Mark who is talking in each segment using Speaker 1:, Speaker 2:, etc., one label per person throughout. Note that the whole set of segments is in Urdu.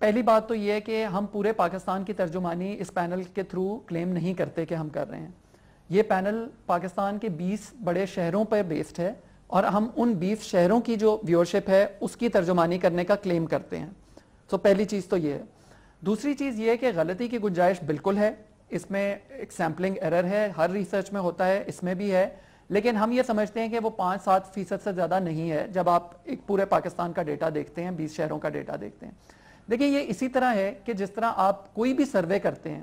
Speaker 1: پہلی بات تو یہ ہے کہ ہم پورے پاکستان کی ترجمانی اس پینل کے تھرو کلیم نہیں کرتے کہ ہم کر رہے ہیں. یہ پینل پاکستان کے 20 بڑے شہروں پر بیسڈ ہے اور ہم ان 20 شہروں کی جو ویورشپ ہے اس کی ترجمانی کرنے کا کلیم کرتے ہیں. تو پہلی چیز تو یہ ہے. دوسری چیز یہ ہے کہ غلطی کی گنجائش بالکل ہے, اس میں ایک سیمپلنگ ایرر ہے, ہر ریسرچ میں ہوتا ہے, اس میں بھی ہے, لیکن ہم یہ سمجھتے ہیں کہ وہ 5-7% سے زیادہ نہیں ہے جب آپ ایک پورے پاکستان کا ڈیٹا دیکھتے ہیں, 20 شہروں کا ڈیٹا دیکھتے ہیں. دیکھیں یہ اسی طرح ہے کہ جس طرح آپ کوئی بھی سروے کرتے ہیں,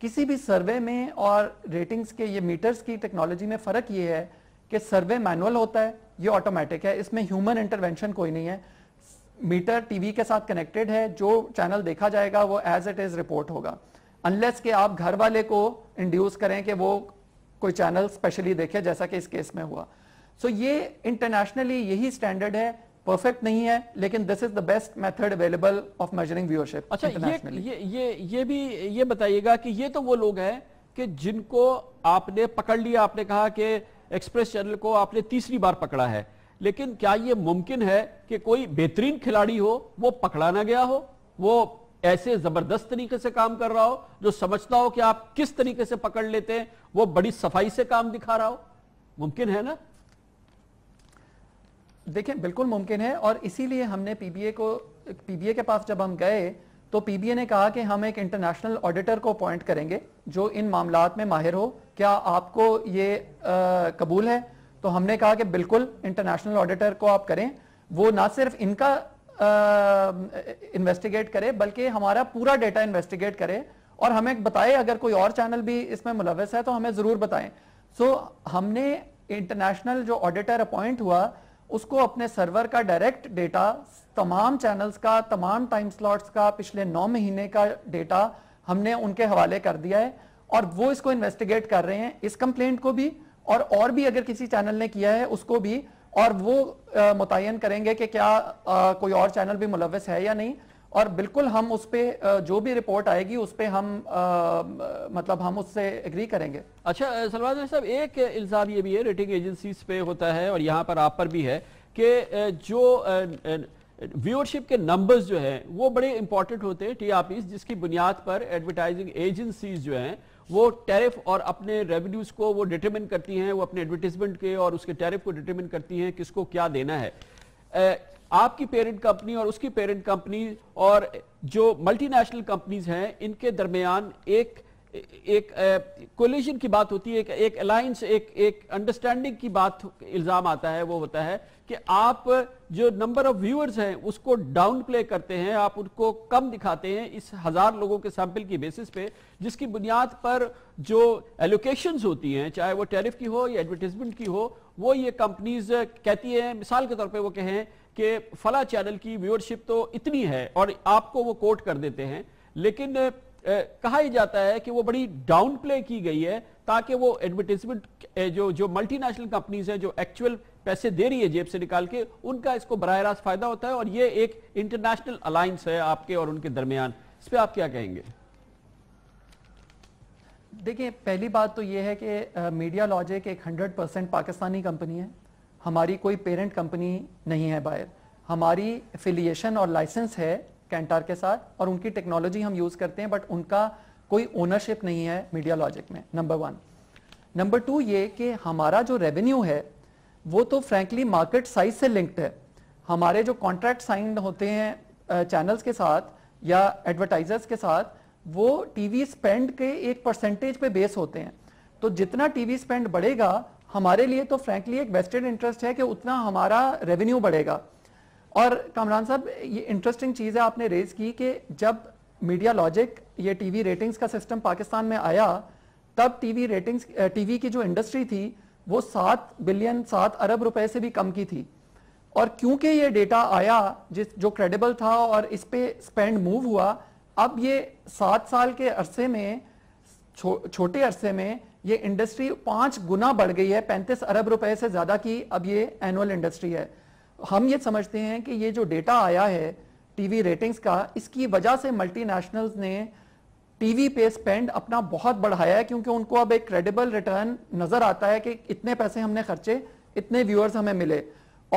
Speaker 1: کسی بھی سروے میں اور ریٹنگز کے یہ میٹرز کی ٹیکنالوجی میں فرق یہ ہے کہ سروے مینول ہوتا ہے, یہ آٹومیٹک ہے, اس میں ہیومن انٹرونشن کوئی نہیں ہے. میٹر ٹی وی کے ساتھ کنیکٹڈ ہے, جو چینل دیکھا جائے گا وہ ایز اٹ از رپورٹ ہوگا, انلیس کہ آپ گھر والے کو انڈیوس کریں کہ وہ کوئی چینل اسپیشلی دیکھے جیسا کہ اس کیس میں ہوا. سو یہ انٹرنیشنلی یہی اسٹینڈرڈ ہے, پرفیکٹ نہیں ہے, لیکن this is the best method available of measuring viewership.
Speaker 2: اچھا یہ بھی یہ بتائیے گا کہ یہ تو وہ لوگ ہیں کہ جن کو آپ نے پکڑ لیا, آپ نے کہا کہ ایکسپریس چینل کو آپ نے تیسری بار پکڑا ہے, لیکن کیا یہ ممکن ہے کہ کوئی بہترین کھلاڑی ہو, وہ پکڑا نہ گیا ہو, وہ ایسے زبردست طریقے سے کام کر رہا ہو, جو سمجھتا ہو کہ آپ کس طریقے سے پکڑ لیتے ہیں, وہ بڑی صفائی سے کام دکھا رہا ہو؟ ممکن ہے نا؟
Speaker 1: دیکھیں بالکل ممکن ہے, اور اسی لیے ہم نے پی بی اے کے پاس جب ہم گئے تو پی بی اے نے کہا کہ ہم ایک انٹرنیشنل آڈیٹر کو اپوائنٹ کریں گے جو ان معاملات میں ماہر ہو, کیا آپ کو یہ قبول ہے؟ تو ہم نے کہا کہ بالکل انٹرنیشنل آڈیٹر کو آپ کریں, وہ نہ صرف ان کا انویسٹیگیٹ کرے بلکہ ہمارا پورا ڈیٹا انویسٹیگیٹ کرے اور ہمیں بتائے, اگر کوئی اور چینل بھی اس میں ملوث ہے تو ہمیں ضرور بتائیں. سو ہم نے انٹرنیشنل جو آڈیٹر اپوائنٹ ہوا اس کو اپنے سرور کا ڈائریکٹ ڈیٹا, تمام چینلز کا, تمام ٹائم سلاٹس کا, پچھلے 9 مہینے کا ڈیٹا ہم نے ان کے حوالے کر دیا ہے, اور وہ اس کو انویسٹیگیٹ کر رہے ہیں, اس کمپلینٹ کو بھی اور بھی اگر کسی چینل نے کیا ہے اس کو بھی, اور وہ متعین کریں گے کہ کیا کوئی اور چینل بھی ملوث ہے یا نہیں, اور بالکل ہم اس پہ جو بھی رپورٹ آئے گی اس پہ ہم مطلب ہم اس سے ایگری کریں گے.
Speaker 2: اچھا سلمان علی صاحب, ایک الزام یہ بھی ہے ریٹنگ ایجنسیز پہ ہوتا ہے اور یہاں پر آپ پر بھی ہے کہ جو ویورشپ کے نمبرز جو ہیں وہ بڑے امپورٹنٹ ہوتے ہیں, ٹی آر پیز, جس کی بنیاد پر ایڈورٹائزنگ ایجنسیز جو ہیں وہ ٹیرف اور اپنے ریونیوز کو وہ ڈیٹرمن کرتی ہیں, وہ اپنے ایڈورٹیزمنٹ کے اور اس کے ٹیرف کو ڈیٹرمن کرتی ہیں کس کو کیا دینا ہے. آپ کی پیرنٹ کمپنی اور اس کی پیرنٹ کمپنی اور جو ملٹی نیشنل کمپنیز ہیں ان کے درمیان ایک کولیشن کی بات ہوتی ہے, ایک الائنس, ایک انڈرسٹینڈنگ کی بات, الزام آتا ہے, وہ ہوتا ہے کہ آپ جو نمبر آف ویورز ہیں اس کو ڈاؤن پلے کرتے ہیں, آپ ان کو کم دکھاتے ہیں اس 1000 لوگوں کے سیمپل کی بیسس پہ, جس کی بنیاد پر جو ایلوکیشنز ہوتی ہیں چاہے وہ ٹیرف کی ہو یا ایڈورٹیزمنٹ کی ہو, وہ یہ کمپنیز کہتی ہیں, مثال کے طور پہ وہ کہیں کہ فلاں چینل کی ویورشپ تو اتنی ہے اور آپ کو وہ کوٹ کر دیتے ہیں, لیکن کہا ہی جاتا ہے کہ وہ بڑی ڈاؤن پلے کی گئی ہے تاکہ وہ ایڈورٹیزمنٹ جو ملٹی نیشنل کمپنیز ہیں جو ایکچول پیسے دے رہی ہے جیب سے نکال کے, ان کا اس کو براہ راست فائدہ ہوتا ہے, اور یہ ایک انٹرنیشنل الائنس ہے آپ کے اور ان کے درمیان. اس پہ آپ کیا کہیں گے؟
Speaker 1: دیکھیں پہلی بات تو یہ ہے کہ میڈیا لاجک ایک 100% پاکستانی کمپنی ہے, ہماری کوئی پیرنٹ کمپنی نہیں ہے باہر, ہماری افیلیشن اور لائسنس ہے کینٹار کے ساتھ اور ان کی ٹیکنالوجی ہم یوز کرتے ہیں, بٹ ان کا کوئی اونرشپ نہیں ہے میڈیا لاجک میں, نمبر 1. نمبر 2 یہ کہ ہمارا جو ریونیو ہے وہ تو فرینکلی مارکیٹ سائز سے لنکڈ ہے. ہمارے جو کانٹریکٹ سائنڈ ہوتے ہیں چینلز کے ساتھ یا ایڈورٹائزرز کے ساتھ, وہ ٹی وی سپینڈ کے ایک پرسنٹیج پہ بیس ہوتے ہیں, تو جتنا ٹی وی سپینڈ بڑھے گا ہمارے لیے تو فرینکلی ایک ویسٹڈ انٹرسٹ ہے کہ اتنا ہمارا ریونیو بڑھے گا. اور کامران صاحب یہ انٹرسٹنگ چیز ہے آپ نے ریز کی کہ جب میڈیا لاجک یہ ٹی وی ریٹنگز کا سسٹم پاکستان میں آیا تب ٹی وی کی جو انڈسٹری تھی وہ 7 ارب روپے سے بھی کم کی تھی, اور کیونکہ یہ ڈیٹا آیا جو کریڈیبل تھا اور اس پہ سپینڈ موو ہوا, اب یہ 7 سال کے عرصے میں, چھوٹے عرصے میں یہ انڈسٹری 5 گنا بڑھ گئی ہے, 35 ارب روپے سے زیادہ کی اب یہ اینول انڈسٹری ہے. ہم یہ سمجھتے ہیں کہ یہ جو ڈیٹا آیا ہے ٹی وی ریٹنگز کا, اس کی وجہ سے ملٹی نیشنلز نے ٹی وی پہ سپینڈ اپنا بہت بڑھایا ہے, کیونکہ ان کو اب ایک کریڈیبل ریٹرن نظر آتا ہے کہ اتنے پیسے ہم نے خرچے, اتنے ویورز ہمیں ملے.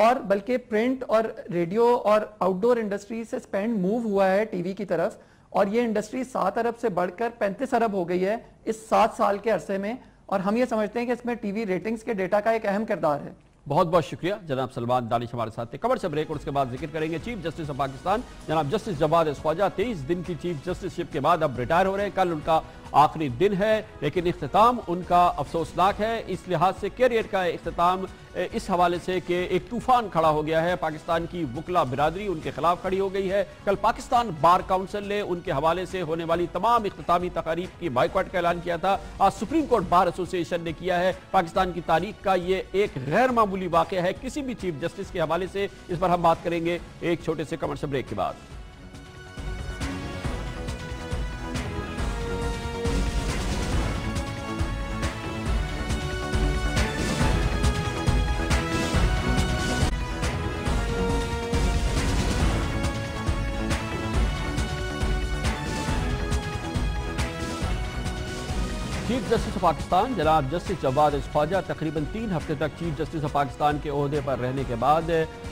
Speaker 1: اور بلکہ پرنٹ اور ریڈیو اور آؤٹ ڈور انڈسٹری سے سپینڈ موو ہوا ہے ٹی وی کی طرف, اور یہ انڈسٹری 7 ارب سے بڑھ کر 35 ارب ہو گئی ہے اس 7 سال کے عرصے میں, اور ہم یہ سمجھتے ہیں کہ اس میں ٹی وی ریٹنگز کے ڈیٹا کا ایک اہم کردار ہے.
Speaker 2: بہت بہت شکریہ جناب سلمان دانش ہمارے ساتھ تھے. خبر سے بریک اور اس کے بعد ذکر کریں گے چیف جسٹس آف پاکستان جناب جسٹس جواد خواجہ. 23 دن کی چیف جسٹس شپ کے بعد اب ریٹائر ہو رہے ہیں. کل ان کا آخری دن ہے, لیکن اختتام ان کا افسوسناک ہے اس لحاظ سے, کیریئر کا اختتام اس حوالے سے کہ ایک طوفان کھڑا ہو گیا ہے. پاکستان کی وکلا برادری ان کے خلاف کھڑی ہو گئی ہے. کل پاکستان بار کونسل نے ان کے حوالے سے ہونے والی تمام اختتامی تقاریب کی بائیکاٹ کا اعلان کیا تھا. آج سپریم کورٹ بار ایسوسی ایشن نے کیا ہے. پاکستان کی تاریخ کا یہ ایک غیر معمولی واقعہ ہے کسی بھی چیف جسٹس کے حوالے سے. اس پر ہم بات کریں گے ایک چھوٹے سے کمرشل بریک کے بعد. چیف جسٹس آف پاکستان جناب جسٹس جواد خواجہ تقریباً 3 ہفتے تک چیف جسٹس آف پاکستان کے عہدے پر رہنے کے بعد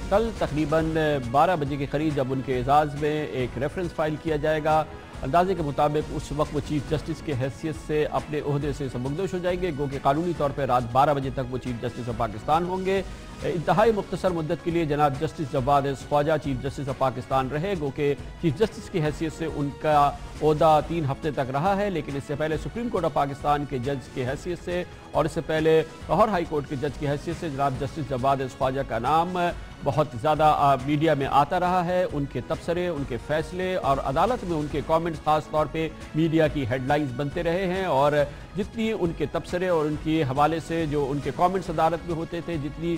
Speaker 2: کل تقریباً 12 بجے کے قریب جب ان کے اعزاز میں ایک ریفرنس فائل کیا جائے گا, اندازے کے مطابق اس وقت وہ چیف جسٹس کے حیثیت سے اپنے عہدے سے سبکدوش ہو جائیں گے, گو کہ قانونی طور پہ رات 12 بجے تک وہ چیف جسٹس آف پاکستان ہوں گے. انتہائی مختصر مدت کے لیے جناب justice Jawwad Khawaja chief justice of Pakistan رہے, گو کہ چیف جسٹس کی حیثیت سے ان کا عہدہ 3 ہفتے تک رہا ہے. لیکن اس سے پہلے سپریم کورٹ آف پاکستان کے جج کی حیثیت سے اور اس سے پہلے لاہور ہائی کورٹ کے جج کی حیثیت سے جناب جسٹس جواد خواجہ کا نام بہت زیادہ میڈیا میں آتا رہا ہے. ان کے تبصرے, ان کے فیصلے اور عدالت میں ان کے کامنٹس خاص طور پہ میڈیا کی ہیڈ لائنز بنتے رہے ہیں, اور جتنی ان کے تبصرے اور ان کے حوالے سے جو ان کے کامنٹس عدالت میں ہوتے تھے, جتنی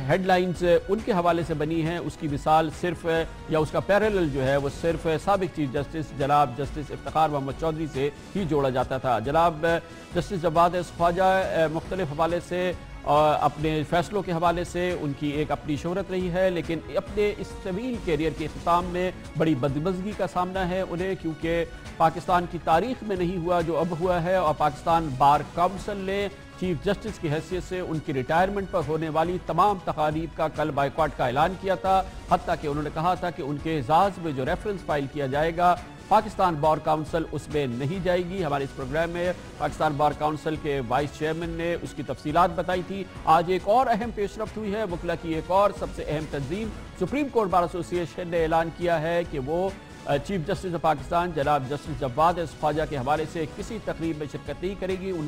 Speaker 2: ہیڈ لائنز ان کے حوالے سے بنی ہیں, اس کی مثال صرف یا اس کا پیرالل جو ہے وہ صرف سابق چیف جسٹس جناب جسٹس افتخار محمد چودھری سے ہی جوڑا جاتا تھا. جناب جسٹس جواد خواجہ مختلف حوالے سے اپنے فیصلوں کے حوالے سے ان کی ایک اپنی شہرت رہی ہے, لیکن اپنے اس طویل کیریئر کے اختتام میں بڑی بدمزگی کا سامنا ہے انہیں, کیونکہ پاکستان کی تاریخ میں نہیں ہوا جو اب ہوا ہے. اور پاکستان بار کونسل نے چیف جسٹس کی حیثیت سے ان کی ریٹائرمنٹ پر ہونے والی تمام تقاریب کا کل بائیکاٹ کا اعلان کیا تھا. حتیٰ کہ انہوں نے کہا تھا کہ ان کے اعزاز میں جو ریفرنس فائل کیا جائے گا پاکستان بار کونسل اس میں نہیں جائے گی. ہمارے اس پروگرام میں پاکستان بار کونسل کے وائس چیئرمین نے اس کی تفصیلات بتائی تھی. آج ایک اور اہم پیش رفت ہوئی ہے. وکلا کی ایک اور سب سے اہم تنظیم سپریم کورٹ بار ایسوسی ایشن نے اعلان کیا ہے کہ وہ چیف جسٹس آف پاکستان جناب جسٹس جواد خواجہ کے حوالے سے کسی تقریب میں شرکت نہیں کرے گی. ان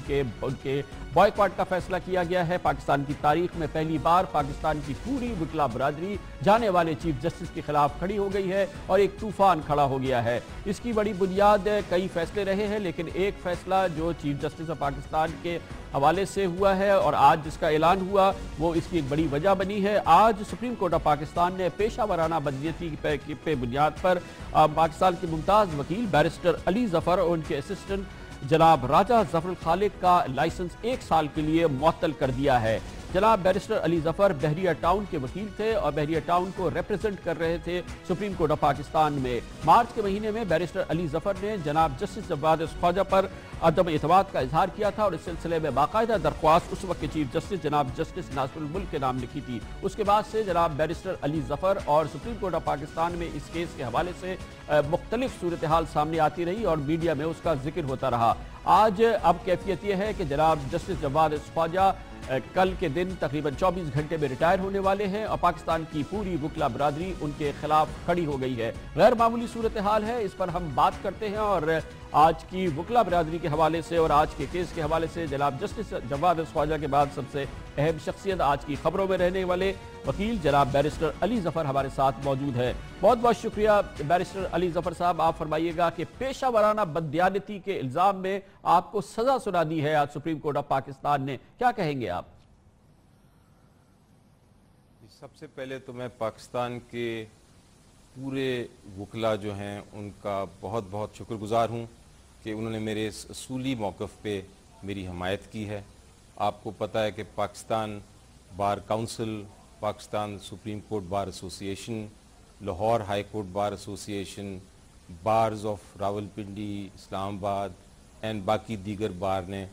Speaker 2: کے بائیکاٹ کا فیصلہ کیا گیا ہے. پاکستان کی تاریخ میں پہلی بار پاکستان کی پوری وکلا برادری جانے والے چیف جسٹس کے خلاف کھڑی ہو گئی ہے اور ایک طوفان کھڑا ہو گیا ہے. اس کی بڑی بنیاد کئی فیصلے رہے ہیں, لیکن ایک فیصلہ جو چیف جسٹس آف پاکستان کے حوالے سے ہوا ہے اور آج جس کا اعلان ہوا وہ اس کی ایک بڑی وجہ بنی ہے. آج سپریم کورٹ آف پاکستان نے پیشہ ورانہ بدنیتی پہ بنیاد پر پاکستان کے ممتاز وکیل بیرسٹر علی ظفر اور ان کے اسسٹنٹ جناب راجہ ظفر الخالق کا لائسنس 1 سال کے لیے معطل کر دیا ہے. جناب بیرسٹر علی ظفر بحریہ ٹاؤن کے وکیل تھے اور بحریہ ٹاؤن کو ریپرزینٹ کر رہے تھے سپریم کورٹ آف پاکستان میں. مارچ کے مہینے میں بیرسٹر علی ظفر نے جناب جسٹس جواد خواجہ پر عدم اعتماد کا اظہار کیا تھا اور اس سلسلے میں باقاعدہ درخواست اس وقت کے چیف جسٹس جناب جسٹس ناصر الملک کے نام لکھی تھی. اس کے بعد سے جناب بیرسٹر علی ظفر اور سپریم کورٹ آف پاکستان میں اس کیس کے حوالے سے مختلف صورتحال سامنے آتی رہی اور میڈیا میں اس کا ذکر ہوتا رہا. آج اب کیفیت یہ ہے کہ جناب جسٹس جواد خواجہ کل کے دن تقریباً 24 گھنٹے میں ریٹائر ہونے والے ہیں اور پاکستان کی پوری وکلا برادری ان کے خلاف کھڑی ہو گئی ہے. غیر معمولی صورتحال ہے, اس پر ہم بات کرتے ہیں اور آج کی وکلا برادری کے حوالے سے اور آج کے کیس کے حوالے سے جناب جسٹس جواد خواجہ کے بعد سب سے اہم شخصیت آج کی خبروں میں رہنے والے وکیل جناب بیرسٹر علی ظفر ہمارے ساتھ موجود ہے. بہت بہت شکریہ بیرسٹر علی ظفر صاحب. آپ فرمائیے گا کہ پیشہ ورانہ بددیانتی کے الزام میں آپ کو سزا سنا دی ہے آج سپریم کورٹ آف پاکستان نے, کیا کہیں گے آپ؟
Speaker 3: سب سے پہلے تو میں پاکستان کے پورے وکلا جو ہیں ان کا بہت بہت شکر گزار ہوں کہ انہوں نے میرے اس اصولی موقف پہ میری حمایت کی ہے. آپ کو پتہ ہے کہ Pakistan bar council, Pakistan supreme court bar ایسوسی ایشن, لاہور ہائی کورٹ بار ایسوسی ایشن, بارز آف راولپنڈی, اسلام آباد اینڈ باقی دیگر بار نے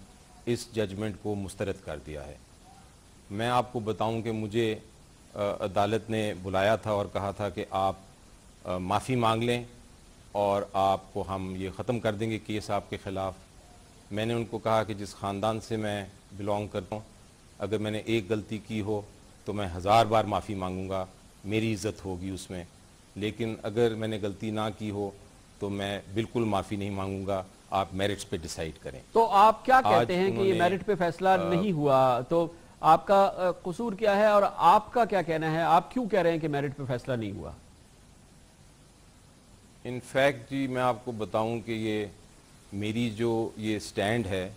Speaker 3: اس ججمنٹ کو مسترد کر دیا ہے. میں آپ کو بتاؤں کہ مجھے عدالت نے بلایا تھا اور کہا تھا کہ آپ معافی مانگ لیں اور آپ کو ہم یہ ختم کر دیں گے کیس آپ کے خلاف. میں نے ان کو کہا کہ جس خاندان سے میں بلانگ کرتا ہوں، اگر میں نے ایک غلطی کی ہو تو میں 1000 بار معافی مانگوں گا، میری عزت ہوگی اس میں، لیکن اگر میں نے غلطی نہ کی ہو تو میں بالکل معافی نہیں مانگوں گا. آپ میرٹس پہ ڈیسائیڈ کریں.
Speaker 2: تو آپ کیا
Speaker 3: آج
Speaker 2: کہتے ہیں کہ
Speaker 3: انہوں
Speaker 2: یہ
Speaker 3: نے
Speaker 2: میرٹ پہ فیصلہ نہیں ہوا؟ تو آپ کا قصور کیا ہے اور آپ کا کیا کہنا ہے؟ آپ کیوں کہہ رہے ہیں کہ میرٹ پہ فیصلہ نہیں ہوا؟
Speaker 3: ان فیکٹ جی میں آپ کو بتاؤں کہ یہ میری جو یہ سٹینڈ ہے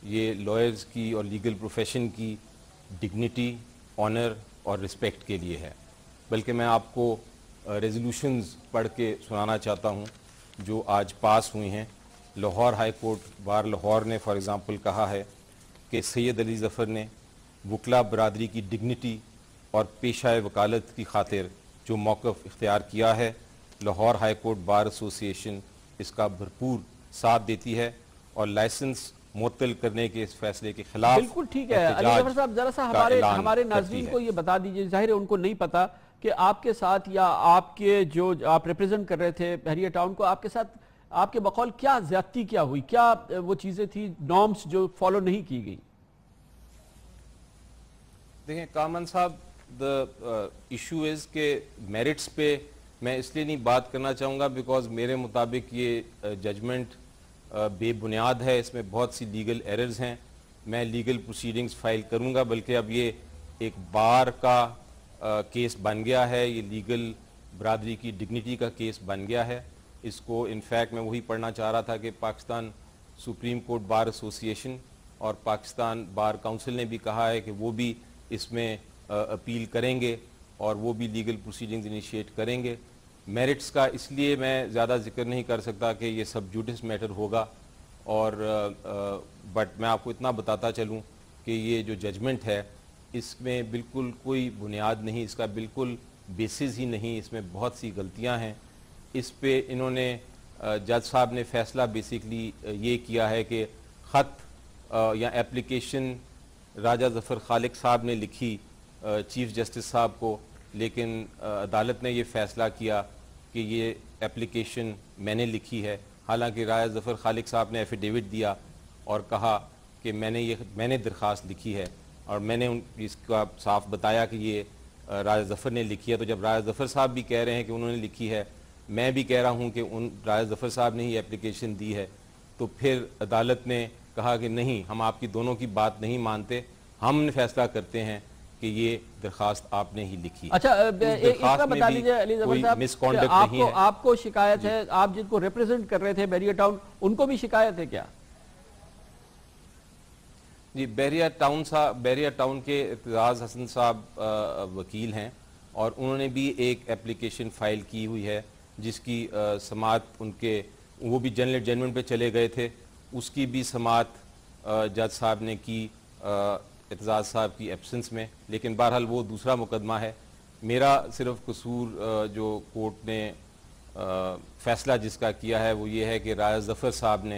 Speaker 3: یہ لائرز کی اور لیگل پروفیشن کی ڈگنیٹی، آنر اور رسپیکٹ کے لیے ہے. بلکہ میں آپ کو ریزولوشنز پڑھ کے سنانا چاہتا ہوں جو آج پاس ہوئی ہیں. Lahore high court bar Lahore نے فار ایگزامپل کہا ہے کہ سید علی ظفر نے وکلا برادری کی ڈگنیٹی اور پیشہ وکالت کی خاطر جو موقف اختیار کیا ہے، لاہور ہائی کورٹ بار ایسوسی ایشن اس کا بھرپور ساتھ دیتی ہے اور لائسنس معطل کرنے کے اس فیصلے کے خلاف
Speaker 2: بالکل ٹھیک ہے. علی ظفر صاحب ذرا سا ہمارے ناظرین کو یہ بتا دیجئے، ظاہر ہے ان کو نہیں پتا کہ آپ کے ساتھ یا آپ کے جو آپ ریپریزنٹ کر رہے تھے بحریہ ٹاؤن کو، آپ کے ساتھ آپ کے بقول کیا زیادتی کیا ہوئی، کیا وہ چیزیں تھی نارمز جو فالو نہیں کی گئی؟
Speaker 3: دیکھیں کامن صاحب، دا ایشو از کہ میرٹس پہ میں اس لیے نہیں بات کرنا چاہوں گا بیکاز میرے مطابق یہ ججمنٹ بے بنیاد ہے، اس میں بہت سی لیگل ایررز ہیں. میں لیگل پروسیڈنگز فائل کروں گا، بلکہ اب یہ ایک بار کا کیس بن گیا ہے، یہ لیگل برادری کی ڈگنیٹی کا کیس بن گیا ہے. اس کو انفیکٹ میں وہی پڑھنا چاہ رہا تھا کہ پاکستان سپریم کورٹ بار ایسوسی ایشن اور پاکستان بار کونسل نے بھی کہا ہے کہ وہ بھی اس میں اپیل کریں گے اور وہ بھی لیگل پروسیڈنگز انیشیٹ کریں گے. میرٹس کا اس لیے میں زیادہ ذکر نہیں کر سکتا کہ یہ سب جوڈس میٹر ہوگا، اور بٹ میں آپ کو اتنا بتاتا چلوں کہ یہ جو ججمنٹ ہے اس میں بالکل کوئی بنیاد نہیں، اس کا بالکل بیسز ہی نہیں، اس میں بہت سی غلطیاں ہیں. اس پہ انہوں نے جج صاحب نے فیصلہ بیسیکلی یہ کیا ہے کہ خط یا اپلیکیشن راجہ ظفر خالق صاحب نے لکھی چیف جسٹس صاحب کو، لیکن عدالت نے یہ فیصلہ کیا کہ یہ اپلیکیشن میں نے لکھی ہے. حالانکہ راجہ ظفر خالق صاحب نے ایفیڈیوٹ دیا اور کہا کہ میں نے درخواست لکھی ہے اور میں نے اس کا صاف بتایا کہ یہ راجہ ظفر نے لکھی ہے. تو جب راجہ ظفر صاحب بھی کہہ رہے ہیں کہ انہوں نے لکھی ہے، میں بھی کہہ رہا ہوں کہ راجہ ظفر صاحب نے ہی اپلیکیشن دی ہے، تو پھر عدالت نے کہا کہ نہیں، ہم آپ کی دونوں کی بات نہیں مانتے، ہم نے فیصلہ کرتے ہیں کہ یہ درخواست آپ نے ہی لکھی.
Speaker 2: اچھا اتنا بتا دیجئے علی ظفر صاحب کہ آپ کو شکایت ہے، آپ جن کو ریپریزنٹ کر رہے تھے بحریہ ٹاؤن، ان کو بھی شکایت ہے کیا؟
Speaker 3: جی، بحریہ ٹاؤن کے اعتزاز حسن صاحب وکیل ہیں اور انہوں نے بھی ایک اپلیکیشن فائل کی ہوئی ہے جس کی سماعت ان کے، وہ بھی جنرل ججمنٹ پہ چلے گئے تھے، اس کی بھی سماعت جج صاحب نے کی اعتزاز صاحب کی ایبسنس میں. لیکن بہرحال وہ دوسرا مقدمہ ہے. میرا صرف قصور جو کورٹ نے فیصلہ جس کا کیا ہے وہ یہ ہے کہ راجہ ظفر صاحب نے